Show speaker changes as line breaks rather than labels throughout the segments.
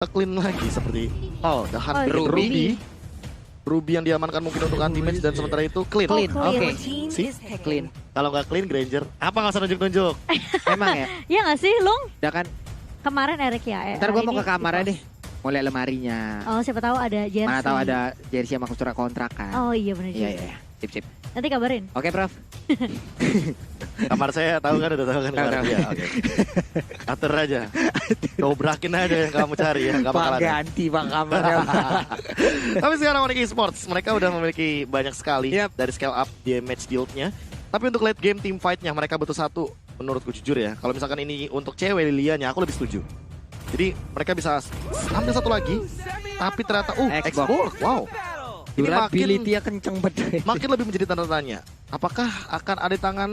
clean lagi seperti The Hunt
Oh,
bikin
Ruby.
Ruby yang diamankan mungkin untuk anti-match dan sementara itu clean.
Clean, oke.
See?
Clean.
Kalau nggak clean Granger, apa nggak usah nunjuk-nunjuk?
Emang ya?
Ya nggak sih, Lung?
Udah kan,
Kemarin Erik ya.
ntar gue mau
ini
ke kamarnya
di
deh. Mau lihat lemarinya.
pos. Oh, siapa tahu ada jersey.
Mana tahu ada jersey sama surat kontrak kan.
Oh iya benar
Iya,
juga.
iya. Sip, sip.
Nanti kabarin.
Oke, Prof.
Kamar saya tahu kan, udah tahu kan kamar
Tahu.
dia. Oke. Atur aja. Dobrakin aja yang kamu cari ya, nggak bakal
Pak
ada.
ganti Pak kamarnya.
Tapi sekarang Onyx Esports, mereka udah memiliki banyak sekali
Yap.
dari scale up di match guild-nya. Tapi untuk late game team fight-nya mereka butuh satu. Menurutku jujur ya, kalau misalkan ini untuk cewek Lilianya, aku lebih setuju. Jadi mereka bisa ambil satu lagi, tapi ternyata Xbox, wow. Ini
Durability-nya kenceng banget.
makin lebih menjadi tanda tanya. Apakah akan ada di tangan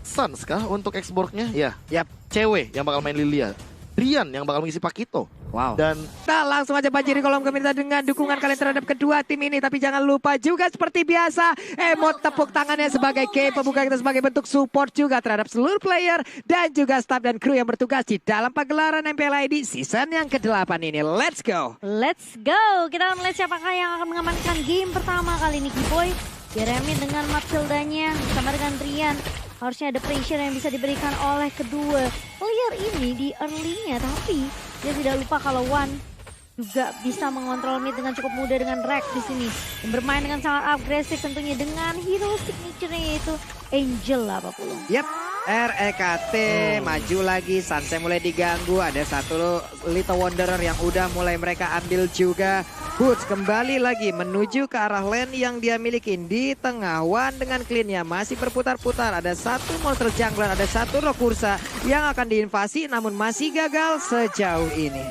Suns kah untuk Xbox-nya? Ya,
Yap.
cewek yang bakal main Lilia. Rian yang bakal mengisi Pakito.
Wow.
Dan
Nah, langsung aja banjiri kolom komentar dengan dukungan kalian terhadap kedua tim ini. Tapi jangan lupa juga seperti biasa, emot tepuk tangannya sebagai game pembuka kita sebagai bentuk support juga terhadap seluruh player dan juga staff dan kru yang bertugas di dalam pagelaran MPL ID season yang ke-8 ini. Let's go!
Let's go. Kita akan melihat siapakah yang akan mengamankan game pertama kali ini. Kiboy Jeremy dengan Matsildanya bersama dengan Rian. Harusnya ada pressure yang bisa diberikan oleh kedua player ini di early-nya. Tapi dia tidak lupa kalau Wan juga bisa mengontrol mid dengan cukup mudah dengan Rex di sini. Dan bermain dengan sangat agresif tentunya dengan hero signature-nya yaitu Angel lah Pak Pulung.
Yap, REKT maju lagi, Sansai mulai diganggu, ada satu Little Wanderer yang udah mulai mereka ambil juga. Boots kembali lagi menuju ke arah lane yang dia miliki di tengah. Wan dengan clean-nya masih berputar-putar, ada satu monster jungler, ada satu Rokursa yang akan diinvasi namun masih gagal sejauh ini.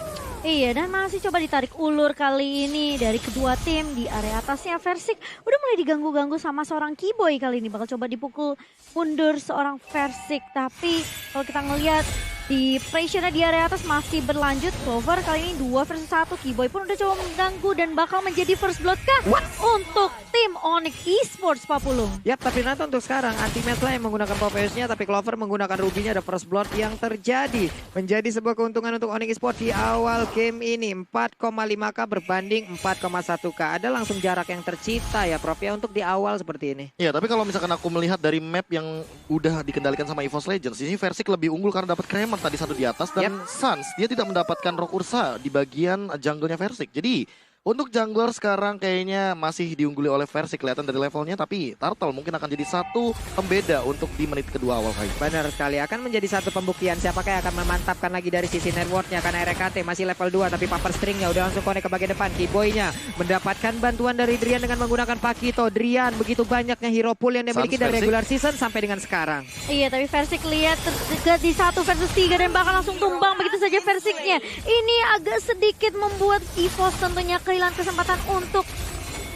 Iya, dan masih coba ditarik ulur kali ini dari kedua tim di area atasnya. Versik udah mulai diganggu-ganggu sama seorang Kiboy kali ini. Bakal coba dipukul mundur seorang Versik. Tapi kalau kita ngelihat di pressure di area atas masih berlanjut. Clover kali ini 2 versus 1. Kiboy pun udah coba mengganggu dan bakal menjadi first blood kah? Untuk tim Onyx Esports Papulung.
Yap, tapi nanti untuk sekarang anti-match lah yang menggunakan Popeyes-nya, tapi Clover menggunakan Ruby-nya, ada first blood yang terjadi. Menjadi sebuah keuntungan untuk Onyx Esports di awal game ini. 4,5k berbanding 4,1k. Ada langsung jarak yang tercipta ya Prof ya untuk di awal seperti ini.
ya, tapi kalau misalkan aku melihat dari map yang udah dikendalikan sama EVOS Legends, ini Versik lebih unggul karena dapat Kramer tadi satu di atas dan Suns dia tidak mendapatkan Rock Ursa di bagian jungle-nya Versik. Jadi untuk jungler sekarang kayaknya masih diungguli oleh Versik kelihatan dari levelnya, tapi Turtle mungkin akan jadi satu pembeda untuk di menit kedua awal kali.
Benar sekali, akan menjadi satu pembuktian siapakah yang akan memantapkan lagi dari sisi networknya. Karena RKT masih level 2 tapi paper stringnya udah langsung connect ke bagian depan. Kiboy-nya mendapatkan bantuan dari Drian dengan menggunakan Pakito. Drian begitu banyaknya hero pool yang dia miliki dari
Versik.
regular season sampai dengan sekarang.
Iya, tapi Versik lihat terdekat di 1 versus 3 dan bakal langsung tumbang begitu saja Versiknya. Ini agak sedikit membuat EVOS tentunya kehilangan kesempatan untuk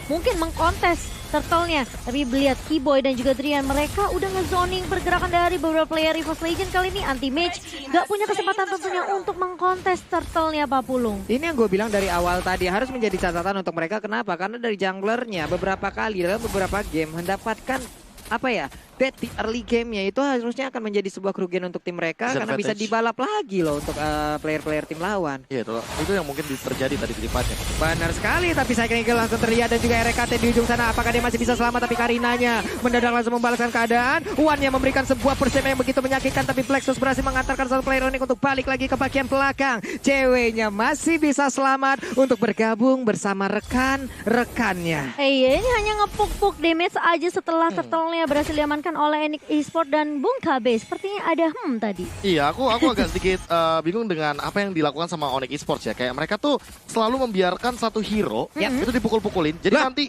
mungkin mengkontes Turtle-nya. Tapi lihat Kiboy dan juga Drian, mereka udah ngezoning pergerakan dari beberapa player EVOS Legend kali ini. Anti-match gak punya kesempatan tentunya untuk mengkontes Turtle-nya Pak Pulung.
Ini yang gue bilang dari awal tadi harus menjadi catatan untuk mereka. Kenapa? Karena dari junglernya beberapa kali dalam beberapa game mendapatkan apa ya, dead di early game-nya itu harusnya akan menjadi sebuah kerugian untuk tim mereka karena bisa dibalap lagi loh untuk player-player tim lawan.
Iya, itu yang mungkin terjadi tadi di depannya.
Benar sekali, tapi saya kira langsung terlihat dan juga RKT di ujung sana. Apakah dia masih bisa selamat? Tapi Karinanya mendadak langsung membalaskan keadaan. Wan yang memberikan sebuah persen yang begitu menyakitkan, tapi Plexus berhasil mengantarkan satu player unik untuk balik lagi ke bagian belakang. Ceweknya masih bisa selamat untuk bergabung bersama rekan-rekannya.
Iya, ini hanya ngepuk-puk damage aja setelah Turtle-nya berhasil diamankan oleh Onyx Esports dan Bung KB. Sepertinya ada tadi.
Iya, aku agak sedikit bingung dengan apa yang dilakukan sama Onyx Esports ya. Kayak mereka tuh selalu membiarkan satu hero itu dipukul-pukulin. Jadi nanti,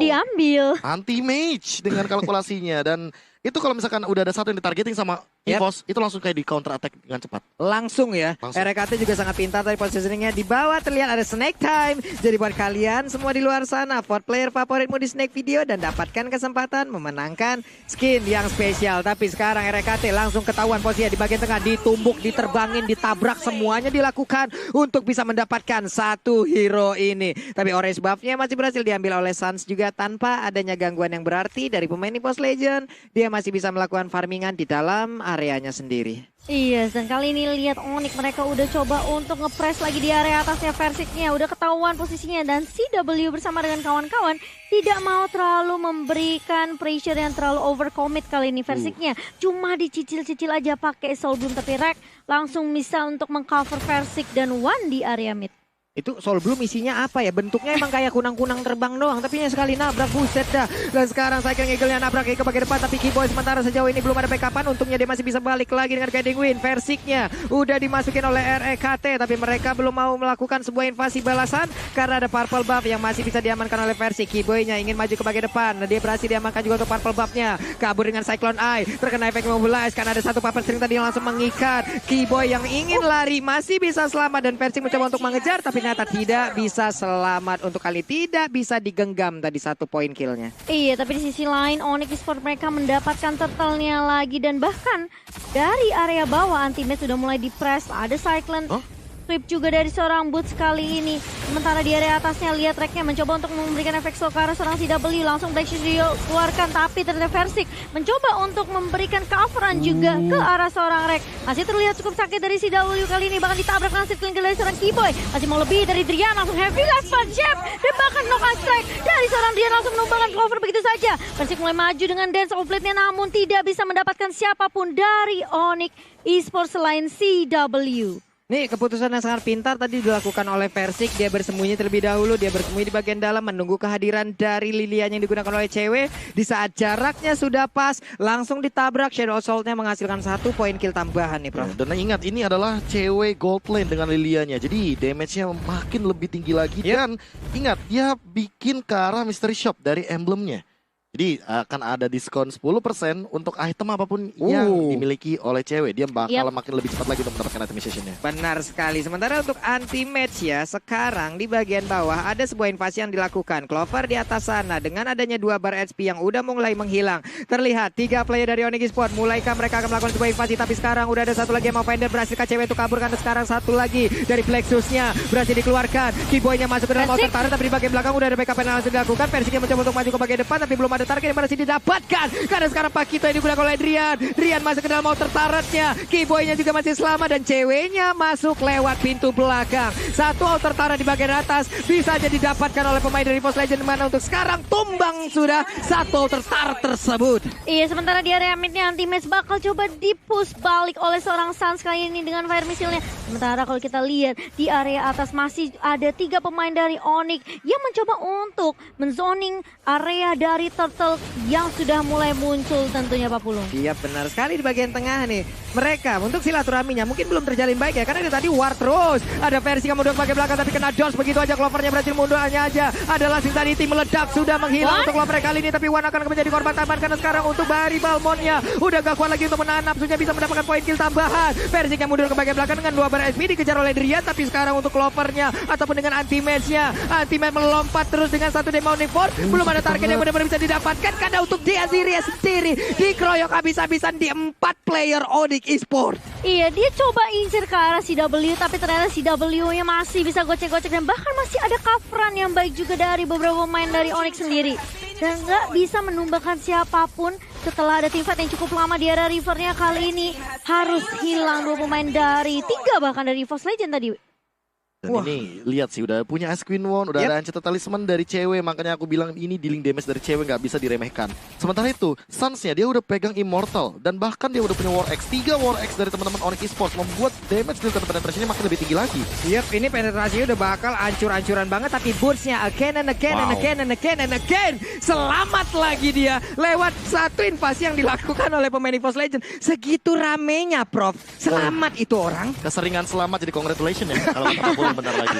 Diambil.
anti-mage dengan kalkulasinya. Dan itu kalau misalkan udah ada satu yang ditargeting sama EVOS, itu langsung kayak di counter attack dengan cepat.
Langsung ya.
Langsung.
RKT juga sangat pintar dari positioningnya. Di bawah terlihat ada Snake Time. Jadi buat kalian semua di luar sana, vote player favoritmu di Snake Video dan dapatkan kesempatan memenangkan skin yang spesial. Tapi sekarang RKT langsung ketahuan posisinya di bagian tengah. Ditumbuk, diterbangin, ditabrak. Semuanya dilakukan untuk bisa mendapatkan satu hero ini. Tapi orange buff-nya masih berhasil diambil oleh Suns juga tanpa adanya gangguan yang berarti dari pemain EVOS Legend. Dia dia masih bisa melakukan farmingan di dalam areanya sendiri.
Iya, dan kali ini lihat Onyx mereka udah coba untuk ngepress lagi di area atasnya Versiknya. Udah ketahuan posisinya dan CW bersama dengan kawan-kawan tidak mau terlalu memberikan pressure yang terlalu overcommit kali ini Versiknya. Cuma dicicil-cicil aja pakai Soul Bloom, tapi Rek langsung bisa untuk mengcover Versik dan Wan di area mid.
Itu Soul Bloom isinya apa ya? Bentuknya emang kayak kunang-kunang terbang doang. Tapi yang sekali nabrak, buset dah. Dan sekarang Cycling Eagle-nya nabrak ke bagian depan. Tapi Kiboy sementara sejauh ini belum ada backupan. Untungnya dia masih bisa balik lagi dengan Guiding Wind. Versiknya udah dimasukin oleh REKT. Tapi mereka belum mau melakukan sebuah invasi balasan. Karena ada Purple Buff yang masih bisa diamankan oleh Versik. Kiboy-nya ingin maju ke bagian depan. Nah, dia berhasil diamankan juga untuk Purple Buff-nya. Kabur dengan Cyclone Eye. Terkena efek Immobilize. Karena ada satu Puppet String tadi yang langsung mengikat. Kiboy yang ingin lari masih bisa selamat. Dan Versik mencoba untuk mengejar. Tapi ternyata tidak bisa selamat untuk kali tidak bisa digenggam tadi 1 poin killnya.
Iya, tapi di sisi lain Onyx Esports mereka mendapatkan turtle-nya lagi dan bahkan dari area bawah Anti-Mage sudah mulai di-press. Ada Cyclone sweep juga dari seorang Boots kali ini. Sementara di area atasnya lihat Reknya mencoba untuk memberikan efek slow ke arah seorang CW. Langsung Black Shield dikeluarkan tapi ternyata Versik mencoba untuk memberikan coveran juga ke arah seorang Rek. Masih terlihat cukup sakit dari CW kali ini. Bahkan ditabrak langsung dari seorang Kiboy. Masih mau lebih dari Drian langsung heavy last jab. Dan bahkan knockout strike dari seorang Drian langsung menumbangkan cover begitu saja. Versik mulai maju dengan dance of blade-nya namun tidak bisa mendapatkan siapapun dari Onyx Esports selain CW.
Nih keputusan yang sangat pintar tadi dilakukan oleh Versik. Dia bersembunyi terlebih dahulu. Dia bersembunyi di bagian dalam menunggu kehadiran dari Lilian yang digunakan oleh cewek. Di saat jaraknya sudah pas langsung ditabrak. Shadow Assault-nya menghasilkan 1 poin kill tambahan nih Prof.
Dan ingat ini adalah cewek gold lane dengan Lilianya. Jadi damage-nya makin lebih tinggi lagi. Dan ingat dia bikin ke arah Mystery Shop dari emblemnya. Jadi akan ada diskon 10% untuk item apapun yang dimiliki oleh cewek. Dia bakal makin lebih cepat lagi untuk mendapatkan itemization-nya.
Benar sekali. Sementara untuk anti-match ya, sekarang di bagian bawah ada sebuah invasi yang dilakukan. Clover di atas sana dengan adanya 2 bar HP yang udah mulai menghilang. Terlihat 3 player dari Onyx Esports. Mulaikah mereka akan melakukan sebuah invasi. Tapi sekarang udah ada satu lagi yang mau finder. Berhasilkah cewek itu kabur. Karena sekarang satu lagi dari Plexus-nya berhasil dikeluarkan. Kiboy-nya masuk ke dalam outer turret. Tapi di bagian belakang udah ada backup yang langsung dilakukan. Versiknya mencoba untuk maju ke bagian depan. Tapi belum ada target yang berhasil didapatkan. Karena sekarang Pakito yang digunakan oleh Drian. Drian masuk ke dalam outer turret-nya. Kiboy-nya juga masih selamat. Dan ceweknya masuk lewat pintu belakang. Satu outer turret di bagian atas bisa jadi didapatkan oleh pemain dari Force Legend. Mana untuk sekarang tumbang sudah satu outer turret tersebut.
Iya, sementara di area midnya Anti-Mage bakal coba di-push balik oleh seorang Suns kali ini dengan fire missile-nya. Sementara kalau kita lihat di area atas masih ada 3 pemain dari Onyx yang mencoba untuk menzoning area dari Turtle yang sudah mulai muncul tentunya Pak Pulung.
Iya benar sekali di bagian tengah nih. Mereka untuk silaturahminya mungkin belum terjalin baik ya. Karena dari tadi war terus. Ada versi yang mundur bagian belakang tapi kena dodge begitu aja. Clovernya berhasil mundur hanya aja. Adalah Sinsanity meledak sudah menghilang untuk Clover kali ini. Tapi Wan akan menjadi korban tambahan karena sekarang untuk Bahari Balmonnya udah gak kuat lagi untuk menahan nafsunya bisa mendapatkan poin kill tambahan. Versi yang mundur ke bagian belakang dengan 2 bar SP dikejar oleh Drian. Tapi sekarang untuk Clovernya ataupun dengan Anti-Mage-nya. Anti-Mage melompat terus dengan satu Demonic Force. Belum ada target yang benar-benar bisa didapatkan. Karena untuk dia sendiri dikeroyok habis-habisan di 4 player Onyx Esports.
Iya, dia coba incir ke arah CW tapi ternyata CW-nya masih bisa gocek-gocek dan bahkan masih ada coveran yang baik juga dari beberapa pemain dari Onyx sendiri. Dan nggak bisa menumbangkan siapapun setelah ada teamfight yang cukup lama di area rivernya kali ini. Harus hilang 2 pemain dari 3 bahkan dari Force Legend tadi.
Dan ini lihat sih udah punya Ice Queen One, udah ada Enchanted Talisman dari cewek. Makanya aku bilang ini dealing damage dari cewek nggak bisa diremehkan. Sementara itu Suns-nya dia udah pegang Immortal. Dan bahkan dia udah punya War X. 3 War X dari teman-teman Onyx Esports membuat damage deal penetrasinya makin lebih tinggi lagi.
Yap, ini penetrasinya udah bakal ancur-ancuran banget. Tapi Boots-nya again and again and again and again and again. Selamat lagi dia lewat satu invasi yang dilakukan oleh pemain Force Legend. Segitu ramenya Prof. Selamat itu orang.
Keseringan selamat jadi congratulations ya. Kalau kata bentar lagi.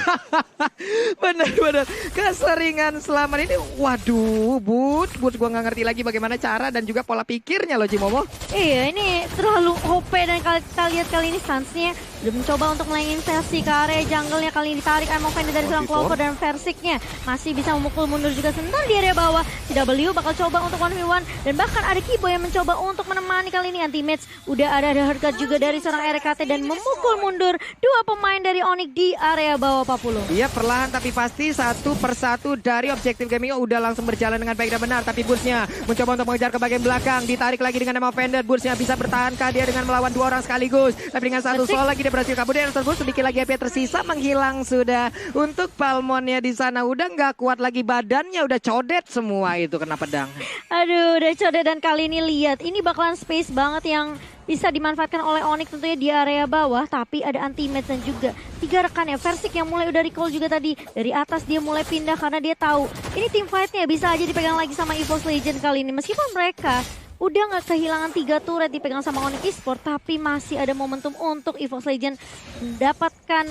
Bener-bener keseringan selamat ini. Waduh, Boots gua nggak ngerti lagi bagaimana cara dan juga pola pikirnya loh Cimomo.
Iya, ini terlalu OP dan kita lihat kali ini Suns-nya udah mencoba untuk melakukan invasi ke area jungle-nya. Kali ini ditarik Ammo Fender dari seorang Clover dan Versiknya masih bisa memukul mundur juga sebentar di area bawah. CW bakal coba untuk 1v1 dan bahkan ada Kibo yang mencoba untuk menemani kali ini anti-match. Udah ada hardcut juga dari seorang RKT dan memukul mundur dua pemain dari Onyx di area bawah 40.
Iya, perlahan tapi pasti satu persatu dari Objective Gaming udah langsung berjalan dengan baik dan benar. Tapi Bursnya mencoba untuk mengejar ke bagian belakang, ditarik lagi dengan nama Fender. Bursnya bisa bertahankah dia dengan melawan dua orang sekaligus? Tapi dengan satu soul lagi dia berhasil kabur dari tersebut. Sedikit lagi HP tersisa menghilang sudah. Untuk Palmonnya di sana udah nggak kuat lagi badannya, udah codet semua itu kena pedang.
Aduh, udah codet dan kali ini lihat ini bakalan space banget yang bisa dimanfaatkan oleh Onyx tentunya di area bawah, tapi ada anti-match dan juga tiga rekannya. Versik yang mulai udah recall juga tadi dari atas, dia mulai pindah karena dia tahu ini team fight-nya bisa aja dipegang lagi sama EVOS Legend kali ini. Meskipun mereka udah nggak kehilangan 3 turret dipegang sama Onyx Esports, tapi masih ada momentum untuk EVOS Legend mendapatkan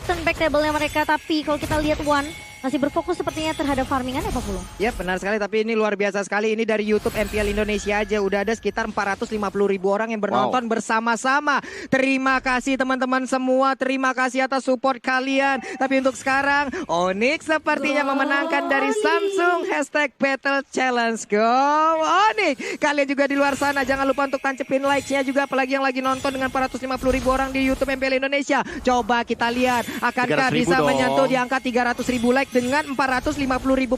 turn back table-nya mereka. Tapi kalau kita lihat One masih berfokus sepertinya terhadap farmingan ya Pak Pulung?
Ya benar sekali, tapi ini luar biasa sekali. Ini dari YouTube MPL Indonesia aja udah ada sekitar 450.000 orang yang menonton bersama-sama. Terima kasih teman-teman semua, terima kasih atas support kalian. Tapi untuk sekarang Onyx sepertinya memenangkan dari Samsung #Battle Challenge. Go Onyx! Kalian juga di luar sana jangan lupa untuk tancepin likes-nya juga, apalagi yang lagi nonton dengan 450.000 orang di YouTube MPL Indonesia. Coba kita lihat akankah bisa menyentuh di angka 300.000 like dengan 450.000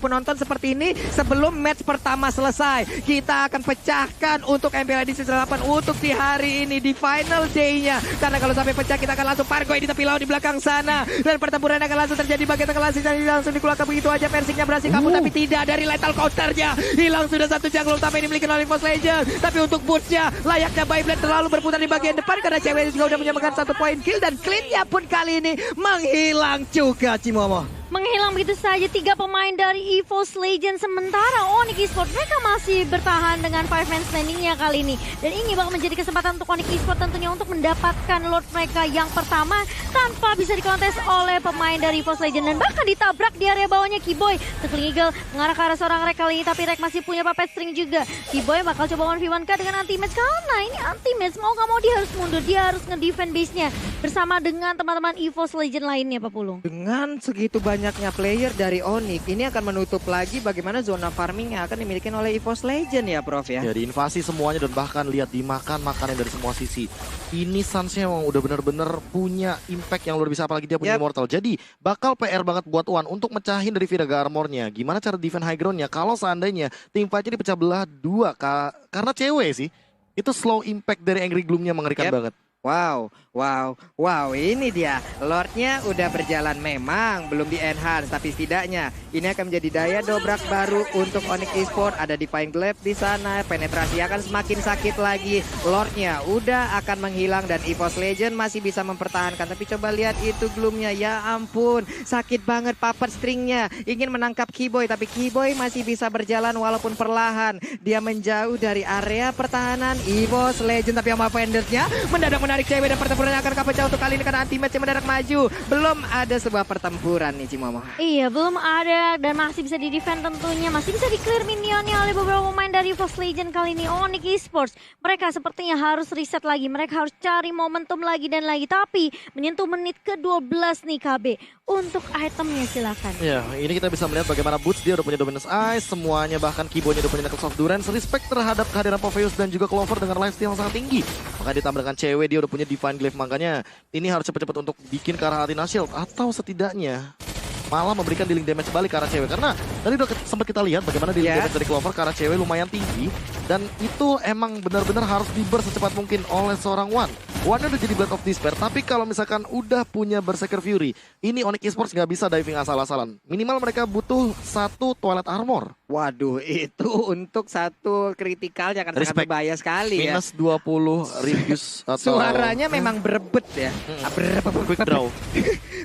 penonton seperti ini sebelum match pertama selesai. Kita akan pecahkan untuk MPL edisi 8 untuk di hari ini, di final day-nya. Karena kalau sampai pecah kita akan langsung pargoy di tepi laut di belakang sana. Dan pertempuran akan langsung terjadi bagian tengah langsung dikeluarkan begitu aja. Versinya berhasil kabur tapi tidak dari lethal counternya. Hilang sudah satu jungle utama ini dimiliki oleh EVOS Legend. Tapi untuk Boots-nya layaknya Beyblade terlalu berputar di bagian depan karena cewek juga udah menyamakan 1 poin kill. Dan clean-nya pun kali ini menghilang juga Cimomo.
Menghilang begitu saja 3 pemain dari EVOS Legend. Sementara Onyx Esports mereka masih bertahan dengan 5 man standing-nya kali ini. Dan ini bakal menjadi kesempatan untuk Onyx Esports tentunya untuk mendapatkan Lord mereka yang pertama tanpa bisa dikontes oleh pemain dari EVOS Legend. Dan bahkan ditabrak di area bawahnya Kiboy. Tackling Eagle mengarah ke arah seorang Rek kali ini, tapi Rek masih punya puppet string juga. Kiboy bakal coba 1v1 dengan anti-match karena ini anti-match. Mau gak mau dia harus mundur, dia harus nge-defend base-nya bersama dengan teman-teman EVOS Legend lainnya Pak Pulung.
Dengan segitu banyaknya player dari Onyx, ini akan menutup lagi bagaimana zona farming yang akan dimiliki oleh EVOS Legend ya Prof ya.
Ya diinvasi semuanya dan bahkan lihat dimakan makannya dari semua sisi. Ini Suns-nya memang udah bener-bener punya impact yang luar biasa, apalagi dia punya Immortal. Jadi bakal PR banget buat One untuk mecahin dari Viraga Armor-nya. Gimana cara defend high ground-nya kalau seandainya tim fight-nya dipecah belah 2 karena cewek sih. Itu slow impact dari Angry Gloom-nya mengerikan banget. Wow, ini dia. Lordnya udah berjalan, memang belum di enhance, tapi setidaknya ini akan menjadi daya dobrak baru untuk Onyx Esports. Ada Divine Glaive di sana, penetrasi akan semakin sakit lagi. Lordnya udah akan menghilang dan EVOS Legend masih bisa mempertahankan. Tapi coba lihat itu Gloom-nya, ya ampun, sakit banget puppet string-nya. Ingin menangkap Kiboy, tapi Kiboy masih bisa berjalan walaupun perlahan. Dia menjauh dari area pertahanan EVOS Legend, tapi sama Fendernya mendadak menarik cewek dan pertempurannya akan pecah untuk kali ini karena anti-match mendadak maju. Belum ada sebuah pertempuran nih Cimomo.
Iya, belum ada dan masih bisa di-defend tentunya. Masih bisa di-clear minionnya oleh beberapa pemain dari EVOS Legend kali ini. Onyx Esports, mereka sepertinya harus reset lagi. Mereka harus cari momentum lagi dan lagi. Tapi menyentuh menit ke-12 nih KB. Untuk itemnya silakan.
Ya, ini kita bisa melihat bagaimana Boots dia udah punya Dominance Ice, semuanya bahkan Kiboy-nya udah punya Knuckles of Durance. Respect terhadap kehadiran Popheus dan juga Clover dengan lifesteal yang sangat tinggi. Maka ditambah dengan cewek dia udah punya Divine Glaive, makanya ini harus cepat-cepat untuk bikin ke arah Athena Shield atau setidaknya malah memberikan dealing damage balik ke arah cewek. Karena tadi udah sempat kita lihat bagaimana dealing damage dari Clover ke arah cewek lumayan tinggi. Dan itu emang benar-benar harus di-burst secepat mungkin oleh seorang One. One udah jadi Blade of Despair, tapi kalau misalkan udah punya Berserker Fury, ini Onyx Esports nggak bisa diving asal-asalan. Minimal mereka butuh 1 Twilight Armor.
Waduh, itu untuk 1 kritikalnya akan sangat berbahaya sekali ya.
Minus 20 reduce atau...
Suaranya memang berebet ya.
Quick draw.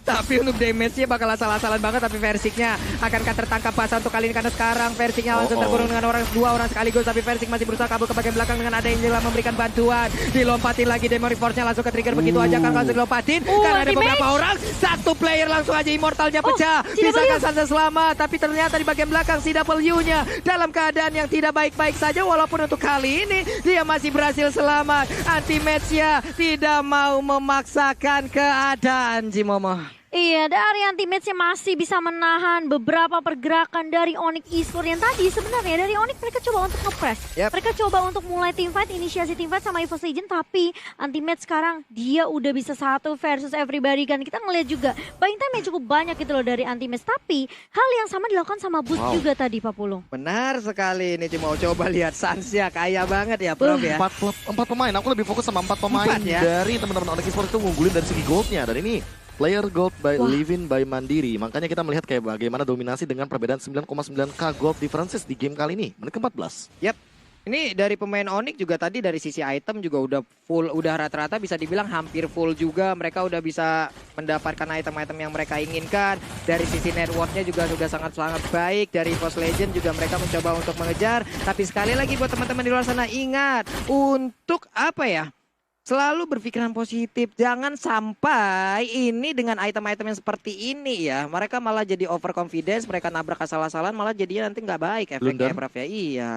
Tapi untuk damage-nya bakal asal-asalan banget, tapi Versiknya akankah tertangkap basah untuk kali ini karena sekarang Versiknya langsung terburung dengan 2 orang sekaligus, tapi Versik masih berusaha kabur ke bagian belakang dengan ada Angela memberikan bantuan. Dilompatin lagi Demon Reforce-nya langsung ke trigger begitu aja kan langsung dilompatin karena ada beberapa orang. 1 player langsung aja Immortalnya pecah. Bisakah Sansa selamat? Tapi ternyata di bagian belakang si W-nya dalam keadaan yang tidak baik-baik saja, walaupun untuk kali ini dia masih berhasil selamat. Anti-match-nya tidak mau memaksakan keadaan Cimomo.
Iya, dari Anti-Match masih bisa menahan beberapa pergerakan dari Onyx Esports yang tadi sebenarnya dari Onyx mereka coba untuk nge-press. Mereka coba untuk mulai teamfight, inisiasi teamfight sama EVOS Legends, tapi Anti-Match sekarang dia udah bisa 1 versus everybody kan. Kita ngeliat juga buying time yang cukup banyak gitu loh dari Anti-Match, tapi hal yang sama dilakukan sama Boost juga tadi Pak Pulung.
Benar sekali, ini cuma coba lihat Sansnya kaya banget ya Prof ya.
4 pemain, aku lebih fokus sama 4 pemain dari teman-teman Onyx Esports itu ngunggulin dari segi goldnya. Dan ini player gold by Livin by Mandiri. Makanya kita melihat kayak bagaimana dominasi dengan perbedaan 9,9k gold differences di game kali ini. Menit ke-14.
Yap. Ini dari pemain Onyx juga tadi dari sisi item juga udah full, udah rata-rata bisa dibilang hampir full juga. Mereka udah bisa mendapatkan item-item yang mereka inginkan. Dari sisi networknya juga sudah sangat-sangat baik. Dari EVOS Legends juga mereka mencoba untuk mengejar. Tapi sekali lagi buat teman-teman di luar sana ingat untuk apa ya? Selalu berpikiran positif, jangan sampai ini dengan item-item yang seperti ini ya. Mereka malah jadi overconfidence, mereka nabrak asal-asalan malah jadinya nanti nggak baik efeknya Prof ya. Iya.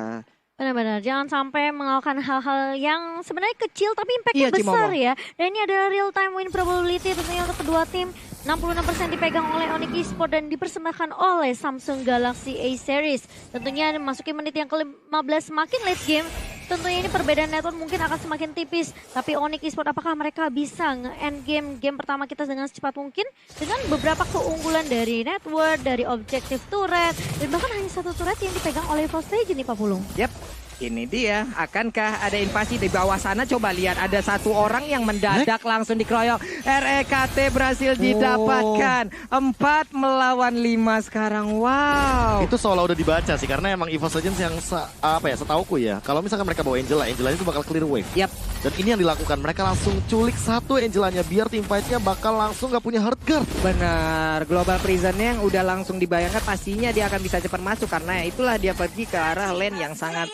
Benar-benar, jangan sampai melakukan hal-hal yang sebenarnya kecil tapi impactnya besar ya. Dan ini ada real time win probability tentunya untuk kedua tim. 66% dipegang oleh Onyx Esports dan dipersembahkan oleh Samsung Galaxy A Series. Tentunya memasuki menit yang ke-15 semakin late game. Tentunya ini perbedaan network mungkin akan semakin tipis. Tapi Onyx Esports apakah mereka bisa nge-end game pertama kita dengan secepat mungkin? Dengan beberapa keunggulan dari network, dari objective turret. Dan bahkan hanya 1 turret yang dipegang oleh EVOS Legends nih Pak Pulung.
Yap. Ini dia, akankah ada invasi di bawah sana? Coba lihat, ada 1 orang yang mendadak langsung dikeroyok. REKT berhasil didapatkan. 4 melawan 5 sekarang, wow.
Itu seolah udah dibaca sih, karena emang EVOS Legends yang setauku ya. Kalau misalkan mereka bawa Angela itu bakal clear wave.
Yap.
Dan ini yang dilakukan, mereka langsung culik 1 Angelanya biar teamfightnya bakal langsung gak punya hard guard.
Benar, Global Prisonnya yang udah langsung dibayangkan pastinya dia akan bisa cepat masuk. Karena itulah dia pergi ke arah lane yang sangat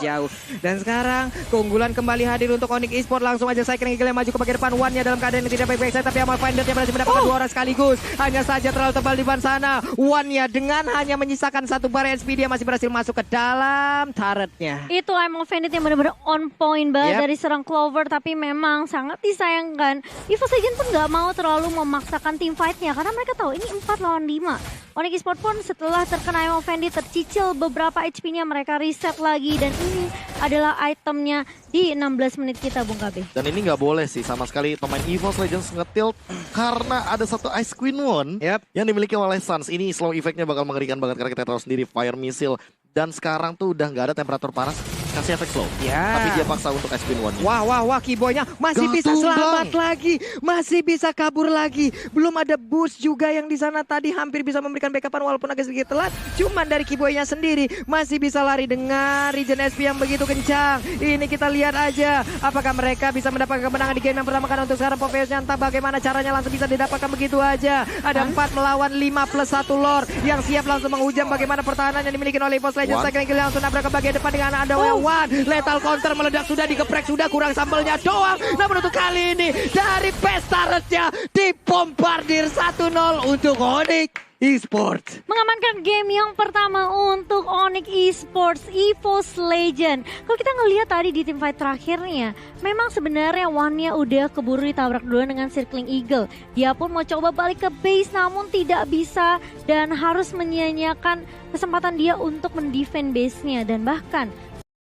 jauh. Dan sekarang keunggulan kembali hadir untuk Onyx Esports. Langsung aja Cycling Eagle yang maju ke bagian depan. One-nya dalam keadaan yang tidak baik-baik saja, tapi Amal Finder yang berhasil mendapatkan 2 orang sekaligus. Hanya saja terlalu tebal di depan sana. One-nya dengan hanya menyisakan 1 bar HP, dia masih berhasil masuk ke dalam turretnya.
Itu Amal Finder yang benar-benar on point banget dari serang Clover, tapi memang sangat disayangkan. EVOS Legends pun nggak mau terlalu memaksakan tim fight-nya karena mereka tahu ini 4 lawan 5. Onyx Esports pun setelah terkena Amal Finder tercicil beberapa HP-nya, mereka reset lagi dan ini adalah itemnya di 16 menit kita Bung KB.
Dan ini nggak boleh sih sama sekali pemain EVOS Legends nge-tilt karena ada 1 Ice Queen One yang dimiliki oleh Suns. Ini slow effect-nya bakal mengerikan banget karena kita tahu sendiri Fire Missile. Dan sekarang tuh udah nggak ada temperatur panas, kasih efek slow. Tapi dia paksa untuk Ice Queen One.
Wah, Kiboynya masih bisa selamat lagi, masih bisa kabur lagi. Belum ada boost juga yang di sana tadi hampir bisa memberikan backupan walaupun agak sedikit telat. Cuman dari Kiboynya sendiri masih bisa lari dengan regen SP yang begitu kencang. Ini kita lihat aja apakah mereka bisa mendapatkan kemenangan di game yang pertama. Karena untuk sekarang Popeyosnya entah bagaimana caranya langsung bisa didapatkan begitu aja. Ada 4 melawan 5 plus 1 Lord yang siap langsung menghujam bagaimana pertahanan yang dimiliki oleh EVOS Legends. Cycling Eagle langsung nabrak ke bagian depan dengan ada One. Lethal counter meledak, sudah digeprek, sudah kurang sambelnya doang. Namun untuk kali ini dari Pestaretnya dipombardir 1-0 untuk Onyx Esports.
Mengamankan game yang pertama untuk Onyx Esports, EVOS Legends. Kalau kita ngelihat tadi di teamfight terakhirnya, memang sebenarnya One-nya udah keburu ditabrak duluan dengan Circling Eagle. Dia pun mau coba balik ke base namun tidak bisa dan harus menyia-nyiakan kesempatan dia untuk mendefend base-nya. Dan bahkan